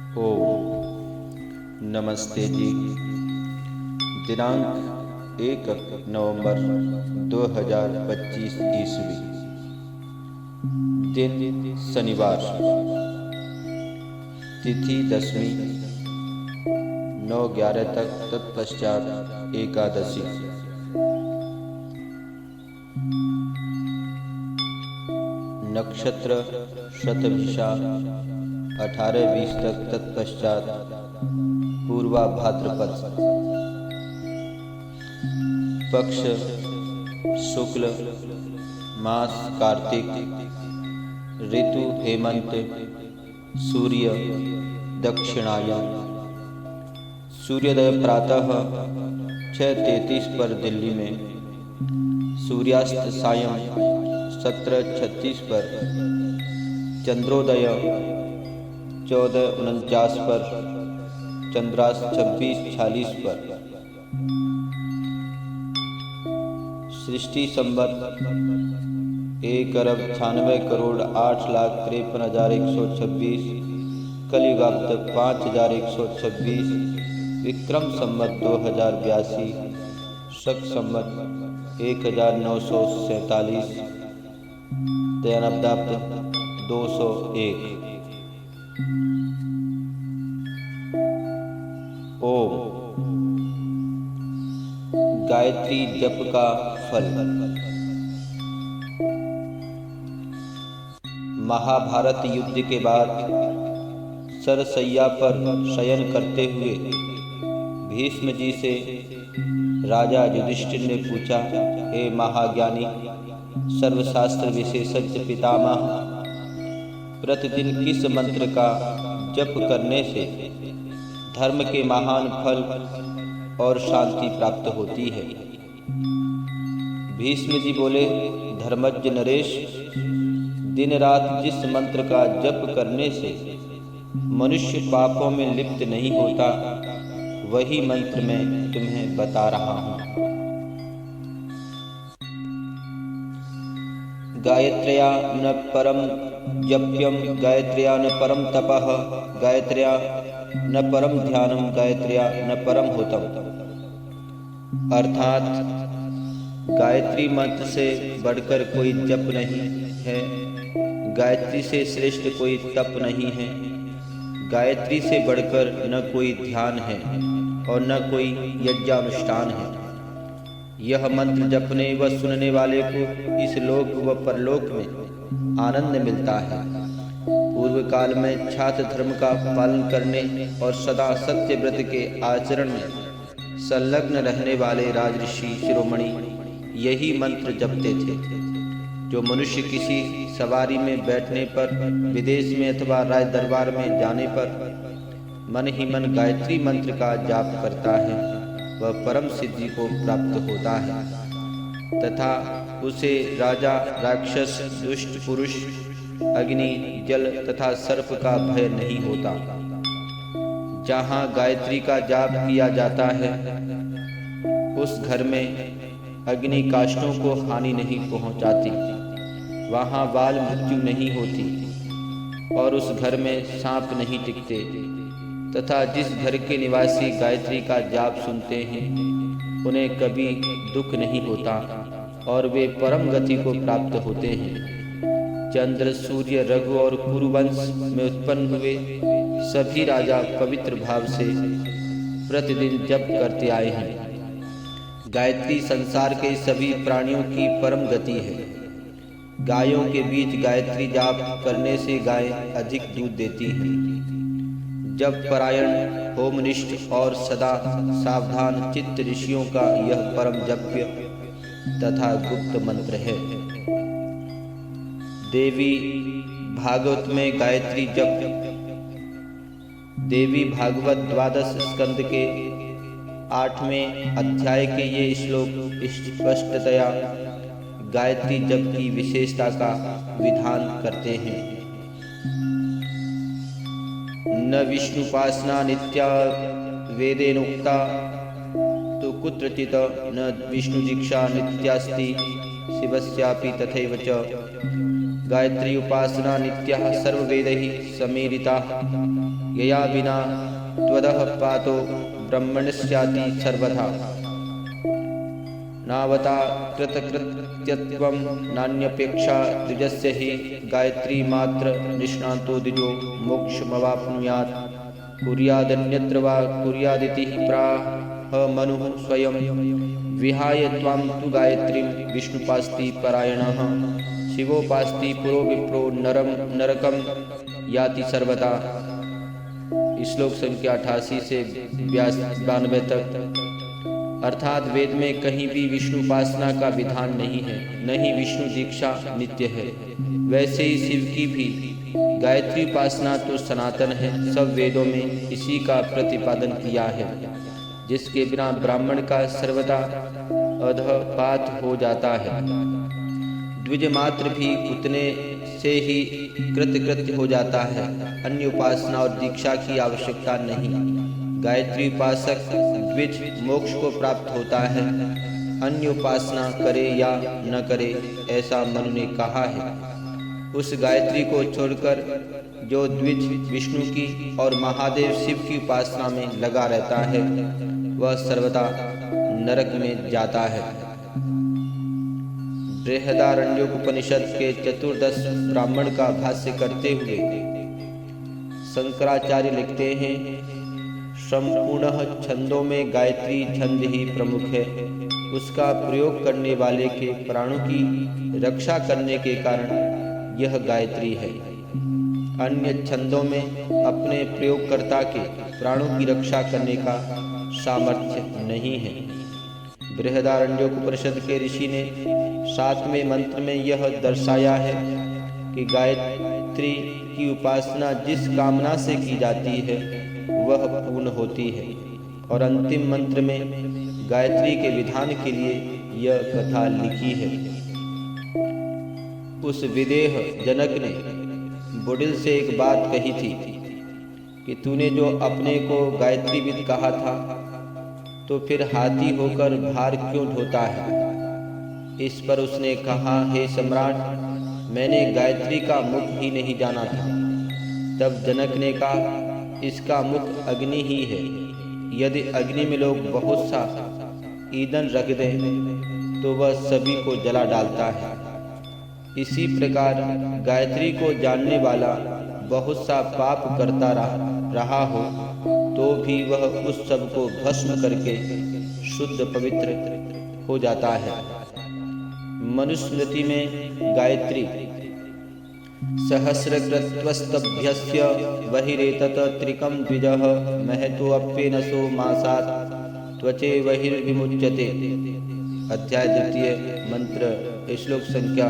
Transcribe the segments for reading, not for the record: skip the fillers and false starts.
ओम नमस्ते जी। दिनांक 1 नवंबर 2025 ईस्वी। दिन शनिवार। तिथि दशमी 9-11 तक, तत्पश्चात एकादशी। नक्षत्र शतभिषा 18-20 तक, तत्पश्चात पूर्वा भाद्रपद। पक्ष शुक्ल, मास कार्तिक, ऋतु हेमंत, सूर्य दक्षिणायन। सूर्योदय प्रातः 6:33 पर दिल्ली में, सूर्यास्त सायं 17:36 पर, चंद्रोदय 14:49 पर, चंद्रास्त 26:46 पर। सृष्टि संवत 1,96,08,53,126, कलियुगाब्द 5,126, विक्रम संवत 2082, शक संवत 1947, दयानब्दाब्द 201। ओम। गायत्री जप का फल। महाभारत युद्ध के बाद सरसैया पर शयन करते हुए भीष्म जी से राजा युधिष्ठिर ने पूछा, हे महाज्ञानी सर्वशास्त्र विशेषज्ञ पितामह, प्रतिदिन किस मंत्र का जप करने से धर्म के महान फल और शांति प्राप्त होती है? भीष्म जी बोले, धर्मज्ञ नरेश, दिन रात जिस मंत्र का जप करने से मनुष्य पापों में लिप्त नहीं होता, वही मंत्र मैं तुम्हें बता रहा हूँ। गायत्र्या न परम जप्यम, गायत्र्या न परम तपः, गायत्र्या न परम ध्यानम, गायत्र्या न परम होतम। अर्थात गायत्री मंत्र से बढ़कर कोई जप नहीं है, गायत्री से श्रेष्ठ कोई तप नहीं है, गायत्री से बढ़कर न कोई ध्यान है और न कोई यज्ञानुष्ठान है। यह मंत्र जपने व सुनने वाले को इस लोक व परलोक में आनंद मिलता है। पूर्व काल में छात्र धर्म का पालन करने और सदा सत्य व्रत के आचरण में संलग्न रहने वाले राजऋषि शिरोमणि यही मंत्र जपते थे। जो मनुष्य किसी सवारी में बैठने पर, विदेश में अथवा राज दरबार में जाने पर मन ही मन गायत्री मंत्र का जाप करता है, वह परम सिद्धि को प्राप्त होता है तथा उसे राजा, राक्षस, दुष्ट पुरुष, अग्नि, जल तथा सर्प का भय नहीं होता। जहाँ गायत्री का जाप किया जाता है, उस घर में अग्नि काष्ठों को हानि नहीं पहुँचाती, वहाँ बाल मृत्यु नहीं होती और उस घर में सांप नहीं टिकते तथा जिस घर के निवासी गायत्री का जाप सुनते हैं, उन्हें कभी दुख नहीं होता और वे परम गति को प्राप्त होते हैं। चंद्र, सूर्य, रघु और कुरुवंश में उत्पन्न हुए सभी राजा पवित्र भाव से प्रतिदिन जप करते आए हैं। गायत्री संसार के सभी प्राणियों की परम गति है। गायों के बीच गायत्री जाप करने से गाय अधिक दूध देती है। जप परायण, होमनिष्ठ और सदा सावधान चित्त ऋषियों का यह परम जप्य तथा गुप्त मंत्र है। देवी भागवत में गायत्री जप। देवी भागवत 12 स्कंद के 8वें अध्याय के ये श्लोक स्पष्टतया गायत्री जप की विशेषता का विधान करते हैं। न विष्णुपासना नित्या वेदेनोक्ता, तो कुत्रचित् न विष्णुजिक्षा नित्यास्ति, शिवस्यापि तथैव च। गायत्री उपासना नित्यः सर्ववेदैः समीरिताः यया विना त्वदः पातो ब्रह्मणस्याति सर्वथा नावता कृतकृत्यत्वं नान्यपेक्षा द्विजस्य हि गायत्री मात्र निष्णातो द्विजो मोक्षमवाप्नुयात् कुर्यादन्यत्र वा कुर्यादिति प्राह मनुः स्वयं विहाय त्वां तु गायत्रीं विष्णुपास्ति परायणः शिवोपास्ति पुरो विप्रो नरकम याति सर्वदा। श्लोक संख्या 88 से 92 तक। अर्थात वेद में कहीं भी विष्णु उपासना का विधान नहीं है, न ही विष्णु दीक्षा नित्य है। वैसे ही शिव की भी गायत्री उपासना तो सनातन है, सब वेदों में इसी का प्रतिपादन किया है, जिसके बिना ब्राह्मण का सर्वदा अधपात हो जाता है। द्विज मात्र भी उतने से ही कृतकृत्य हो जाता है, अन्य उपासना और दीक्षा की आवश्यकता नहीं। गायत्री उपासक द्विज मोक्ष को प्राप्त होता है, अन्य उपासना करे या न करे ऐसा मनु ने कहा है। उस गायत्री को छोड़कर जो द्विज विष्णु की और महादेव शिव की उपासना में लगा रहता है वह सर्वदा नरक में जाता है। बृहदारण्यकोपनिषद के 14 ब्राह्मण का भाष्य करते हुए शंकराचार्य लिखते हैं, संपूर्ण छंदों में गायत्री छंद ही प्रमुख है। उसका प्रयोग करने वाले के प्राणों की रक्षा करने के कारण यह गायत्री है। अन्य छंदों में अपने प्रयोगकर्ता के प्राणों की रक्षा करने का सामर्थ्य नहीं है। बृहदारण्यकोपनिषद के ऋषि ने 7वें मंत्र में यह दर्शाया है कि गायत्री की उपासना जिस कामना से की जाती है वह पूर्ण होती है, और अंतिम मंत्र में गायत्री के विधान के लिए यह कथा लिखी है। उस विदेह जनक ने बुडिल से एक बात कही थी कि तूने जो अपने को गायत्री विद कहा था तो फिर हाथी होकर भार क्यों ढोता है। इस पर उसने कहा, हे सम्राट, मैंने गायत्री का मुख ही नहीं जाना था। तब जनक ने कहा, इसका मुख अग्नि ही है। यदि अग्नि में लोग बहुत सा ईंधन रख दें तो वह सभी को जला डालता है। इसी प्रकार गायत्री को जानने वाला बहुत सा पाप करता रहा हो तो भी वह उस सब को भस्म करके शुद्ध पवित्र हो जाता है। मनुस्मृति में गायत्री सहस्रकृत्वस्तभ्यस्य बहिरेतत त्रिकं द्विजः महतोऽप्येनसो मासात् त्वचे बहिर्विमुच्यते। अध्याय 2 मंत्र श्लोक संख्या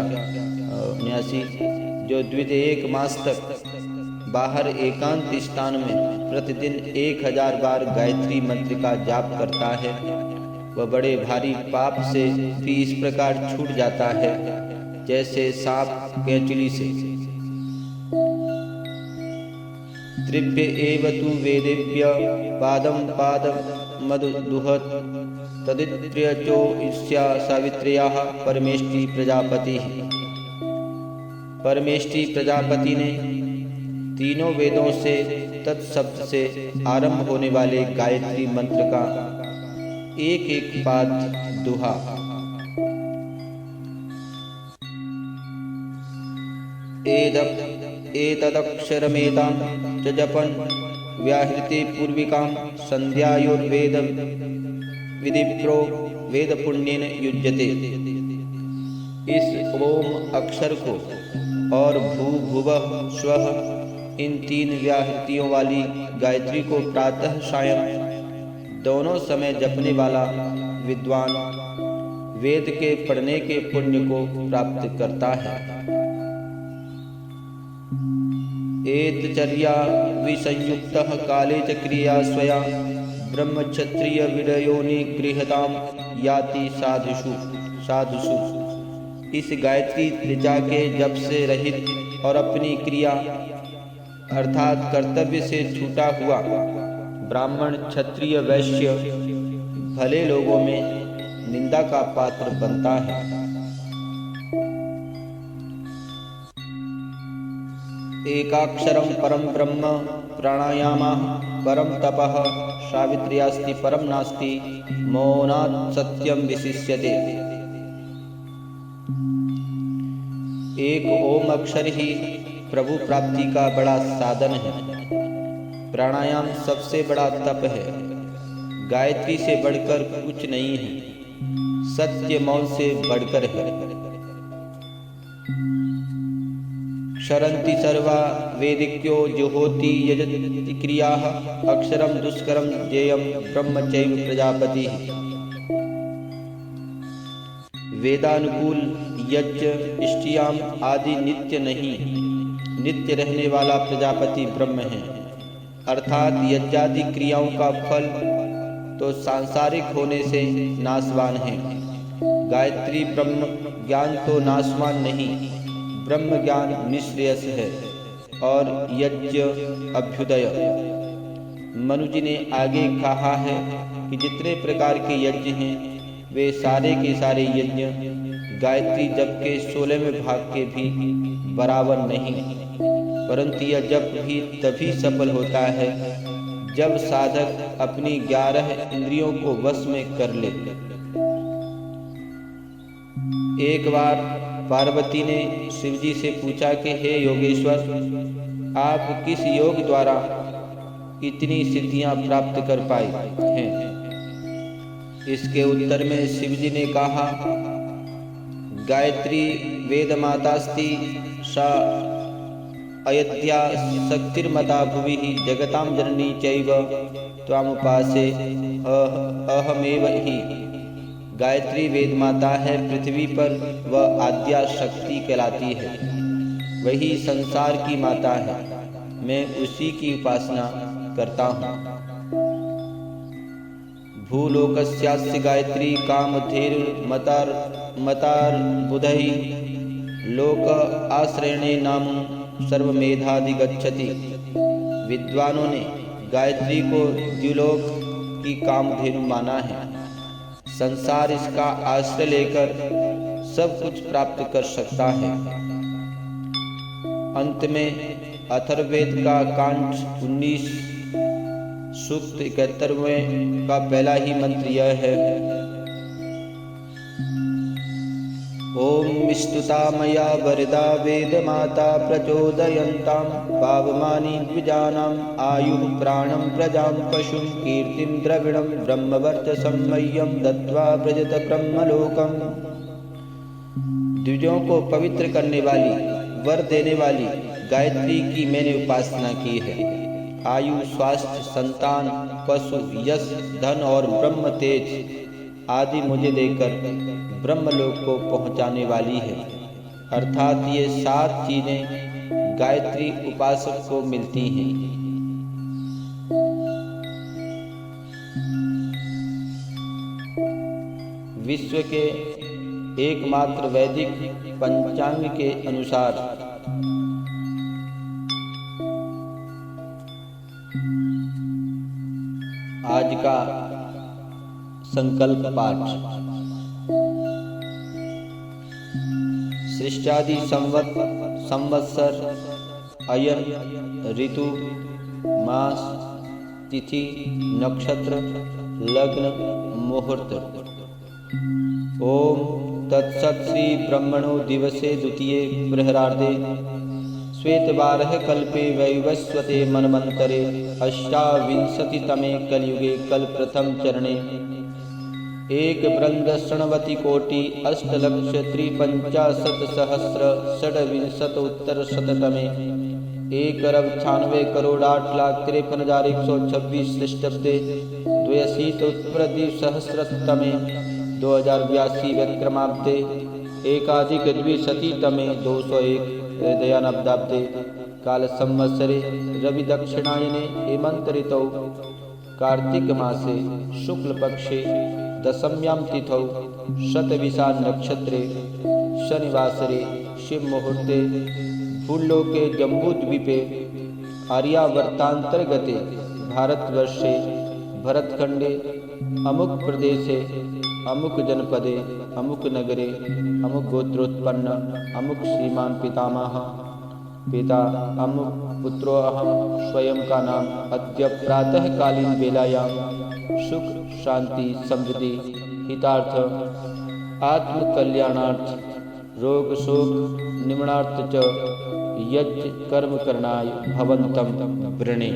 79। जो द्विज 1 मास तक बाहर एकांत स्थान में प्रतिदिन 1000 बार गायत्री मंत्र का जाप करता है वह बड़े भारी पाप से भी इस प्रकार छूट जाता है जैसे सांप केंचुली से। त्रिभ्य एव तु वेदेभ्य पादं मदुदुहत तदित्र्यचो ईर्ष्या सावित्र्याः परमेष्टि प्रजापति। परमेष्टि प्रजापति ने तीनों वेदों से तत्शब्द से आरंभ होने वाले गायत्री मंत्र का एक एक पाद दुहा। एतदक्षरमेतां च जपन् व्याहृते पूर्विकां संध्यायोर्वेद विधिप्रो वेद पुण्येन युज्यते। इस ओम अक्षर को और भू भुवः स्वः इन 3 व्याहृतियों वाली गायत्री को प्रातः सायं दोनों समय जपने वाला विद्वान वेद के पढ़ने के पुण्य को प्राप्त करता है। एतचर्या विसंयुक्तः काले च क्रिया स्वया ब्रह्मक्षत्रिय विडयोनि गृहतां याति साधुषु। इस गायत्री ऋचा के जप से रहित और अपनी क्रिया अर्थात कर्तव्य से छूटा हुआ ब्राह्मण क्षत्रिय वैश्य भले लोगों में निंदा का पात्र बनता है। एकाक्षरं परं ब्रह्म प्राणायामः परं तपः सावित्र्यास्ति परं नास्ति मौनात् सत्यं विशिष्यते। एक ओम अक्षर ही प्रभु प्राप्ति का बड़ा साधन है। प्राणायाम सबसे बड़ा तप है। गायत्री से बढ़कर कुछ नहीं है। सत्य मौन से बढ़कर है। क्षरन्ति सर्वा वेदिक्यो जुहोति यजति क्रियाः अक्षरं दुष्करं ज्ञेयं ब्रह्म चैव प्रजापतिः। वेदानुकूल यज्ञ इष्टियाम आदि नित्य नहीं, नित्य रहने वाला प्रजापति ब्रह्म है। अर्थात यज्ञादि क्रियाओं का फल तो सांसारिक होने से नाशवान है। गायत्री ब्रह्म ज्ञान तो नाशवान नहीं, ब्रह्म ज्ञान निश्रेयस है और यज्ञ अभ्युदय। मनु जी ने आगे कहा है कि जितने प्रकार के यज्ञ हैं वे सारे के सारे यज्ञ गायत्री जप के 16वें भाग के भी बराबर नहीं, परंतु यह जप भी तभी सफल होता है जब साधक अपनी 11 इंद्रियों को वश में कर ले। एक बार पार्वती ने शिवजी से पूछा कि हे योगेश्वर, आप किस योग द्वारा इतनी सिद्धियां प्राप्त कर पाए हैं? इसके उत्तर में शिवजी ने कहा, गायत्री वेद मातास्ति सा अयोध्या शक्तिर्मता भुवि जगतां जननी चैव त्वामुपासे अहमेव ही। गायत्री वेद माता है पृथ्वी पर, वह आद्या शक्ति कहलाती है, वही संसार की माता है, मैं उसी की उपासना करता हूँ। भूलोकस्यास्य गायत्री कामधेनुर्मतार बुधहि लोक आश्रयणे नाम सर्वमेधाधिगच्छति। विद्वानों ने गायत्री को द्युलोक की कामधेनु माना है। संसार इसका आश्रय लेकर सब कुछ प्राप्त कर सकता है। अंत में अथर्ववेद का कांड 19 सूक्त 71वें का पहला ही मंत्र यह है, ओम स्तुता मया वरदा वेद माता प्रचोदयन्तां पावमानि द्विजानां आयुः प्राणं प्रजां पशुं कीर्तिं द्रविणं ब्रह्मवर्चसं मह्यं दत्त्वा व्रजत ब्रह्मलोकम्। द्विजों को पवित्र करने वाली, वर देने वाली गायत्री की मैंने उपासना की है। आयु, स्वास्थ्य, संतान, पशु, यश, धन और ब्रह्म तेज आदि मुझे देकर ब्रह्मलोक को पहुंचाने वाली है। अर्थात ये 7 चीजें गायत्री उपासक को मिलती हैं। विश्व के एकमात्र वैदिक पंचांग के अनुसार आज का संकल्प पाठ। सृष्टादि संवत्सर, अयन, ऋतु, मास, तिथि, नक्षत्र, लग्न, मुहूर्त। ओम तत्सत् श्री ब्रह्मणो दिवसे द्वितीये प्रहरार्धे श्वेतवारः कल्पे वैवस्वते मनमंतरे अष्टाविंशतितमे कलयुगे कल्पप्रथम चरणे एक वृंद शृण्वति कोटि अष्टलक्ष त्रिपंचाशत सहस्र षड्विंशतोत्तर शततमे 1,96 करोड़ 8,53,126 ख्रीष्टाब्दे 82,उत्तरद्विसहस्रतमे 2082 विक्रमाब्दे एकाधिक द्विशतीतमे 201 हृदयानब्दाब्दे काल संवत्सरे रवि दक्षिणायने हेमंत ऋतौ कार्तिक मासे शुक्ल पक्षे दशम्यां तिथौ शतविशा नक्षत्रे शनिवासरे शिव मुहूर्ते भूलोके जम्बूद्वीपे आर्यावर्तांतर्गते भारतवर्षे भरतखंडे अमुक प्रदेशे अमुक जनपदे अमुक नगरे अमुक गोत्रोत्पन्न अमुक श्रीमान पितामह पिता अमुक पुत्रो अहम स्वयं का नाम अद्य प्रातःकालीन वेलायां सुख शांति समृद्धि हितार्थ आत्मकल्याणार्थ रोग शोक निमणार्थ च यज्ञ कर्म करणाय भवन्तं वृणे।